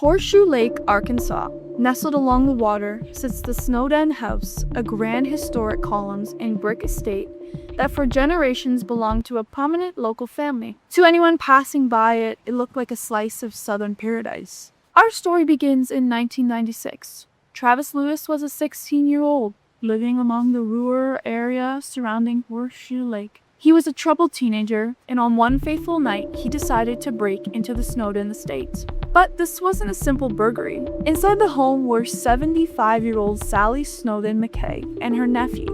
Horseshoe Lake, Arkansas, nestled along the water, sits the Snowden House, a grand historic columns and brick estate that for generations belonged to a prominent local family. To anyone passing by it, it looked like a slice of southern paradise. Our story begins in 1996. Travis Lewis was a 16-year-old living among the rural area surrounding Horseshoe Lake. He was a troubled teenager, and on one fateful night, he decided to break into the Snowden estate. But this wasn't a simple burglary. Inside the home were 75-year-old Sally Snowden McKay and her nephew,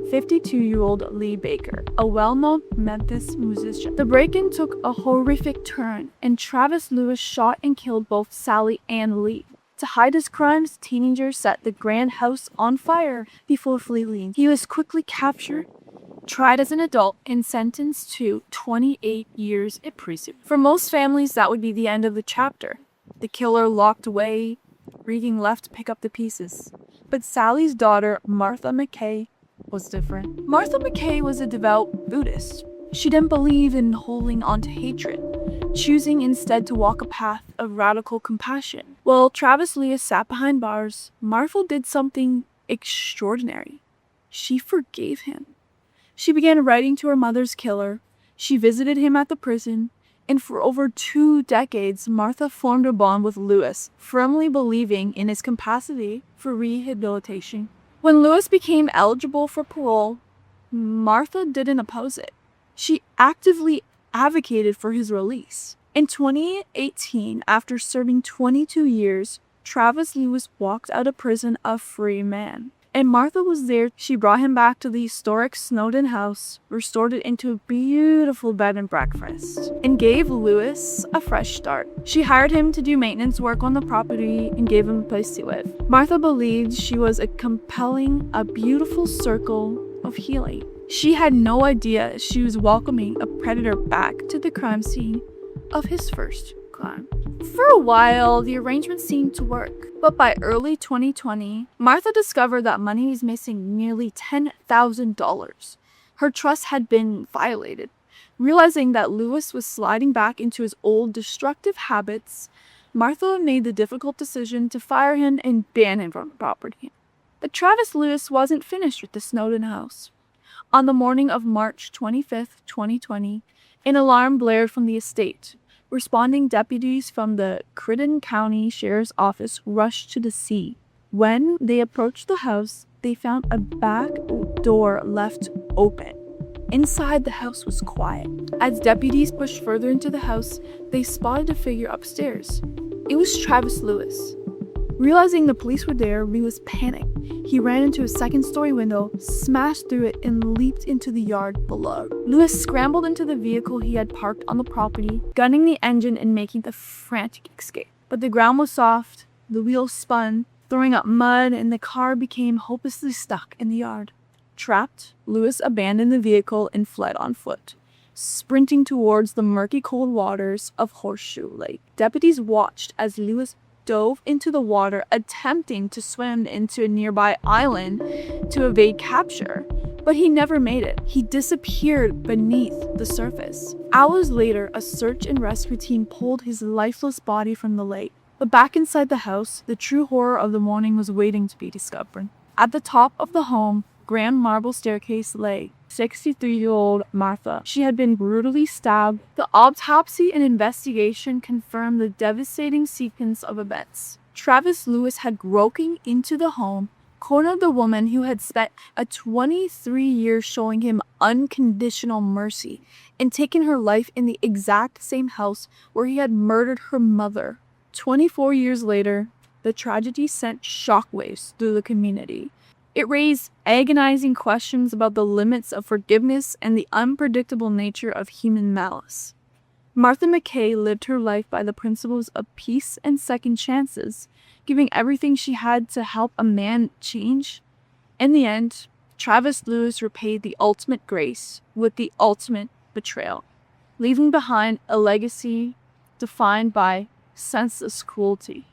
52-year-old Lee Baker, a well-known Memphis musician. The break-in took a horrific turn, and Travis Lewis shot and killed both Sally and Lee. To hide his crimes, teenagers set the grand house on fire before fleeing. He was quickly captured, tried as an adult, and sentenced to 28 years in prison. For most families, that would be the end of the chapter. The killer locked away, grieving left to pick up the pieces. But Sally's daughter, Martha McKay, was different. Martha McKay was a devout Buddhist. She didn't believe in holding on to hatred, choosing instead to walk a path of radical compassion. While Travis Lewis sat behind bars, Martha did something extraordinary. She forgave him. She began writing to her mother's killer. She visited him at the prison, and for over 2 decades, Martha formed a bond with Lewis, firmly believing in his capacity for rehabilitation. When Lewis became eligible for parole, Martha didn't oppose it. She actively advocated for his release. In 2018, after serving 22 years, Travis Lewis walked out of prison a free man. And Martha was there. She brought him back to the historic Snowden House, restored it into a beautiful bed and breakfast, and gave Lewis a fresh start. She hired him to do maintenance work on the property and gave him a place to live. Martha believed she was a beautiful circle of healing. She had no idea she was welcoming a predator back to the crime scene of his first crime. For a while, the arrangement seemed to work, but by early 2020, Martha discovered that money was missing nearly $10,000. Her trust had been violated. Realizing that Lewis was sliding back into his old destructive habits, Martha made the difficult decision to fire him and ban him from the property. But Travis Lewis wasn't finished with the Snowden House. On the morning of March 25, 2020, an alarm blared from the estate. Responding deputies from the Crittenden County Sheriff's Office rushed to the scene. When they approached the house, they found a back door left open. Inside, the house was quiet. As deputies pushed further into the house, they spotted a figure upstairs. It was Travis Lewis. Realizing the police were there, Lewis panicked. He ran into a second-story window, smashed through it, and leaped into the yard below. Lewis scrambled into the vehicle he had parked on the property, gunning the engine and making the frantic escape. But the ground was soft, the wheels spun, throwing up mud, and the car became hopelessly stuck in the yard. Trapped, Lewis abandoned the vehicle and fled on foot, sprinting towards the murky cold waters of Horseshoe Lake. Deputies watched as Lewis dove into the water, attempting to swim into a nearby island to evade capture, but he never made it. He disappeared beneath the surface. Hours later, a search and rescue team pulled his lifeless body from the lake. But back inside the house, the true horror of the morning was waiting to be discovered. At the top of the home, grand marble staircase lay 63-year-old Martha. She had been brutally stabbed. The autopsy and investigation confirmed the devastating sequence of events. Travis Lewis had broken into the home, cornered the woman who had spent a 23 years showing him unconditional mercy, and taken her life in the exact same house where he had murdered her mother. 24 years later, the tragedy sent shockwaves through the community. It raised agonizing questions about the limits of forgiveness and the unpredictable nature of human malice. Martha McKay lived her life by the principles of peace and second chances, giving everything she had to help a man change. In the end, Travis Lewis repaid the ultimate grace with the ultimate betrayal, leaving behind a legacy defined by senseless cruelty.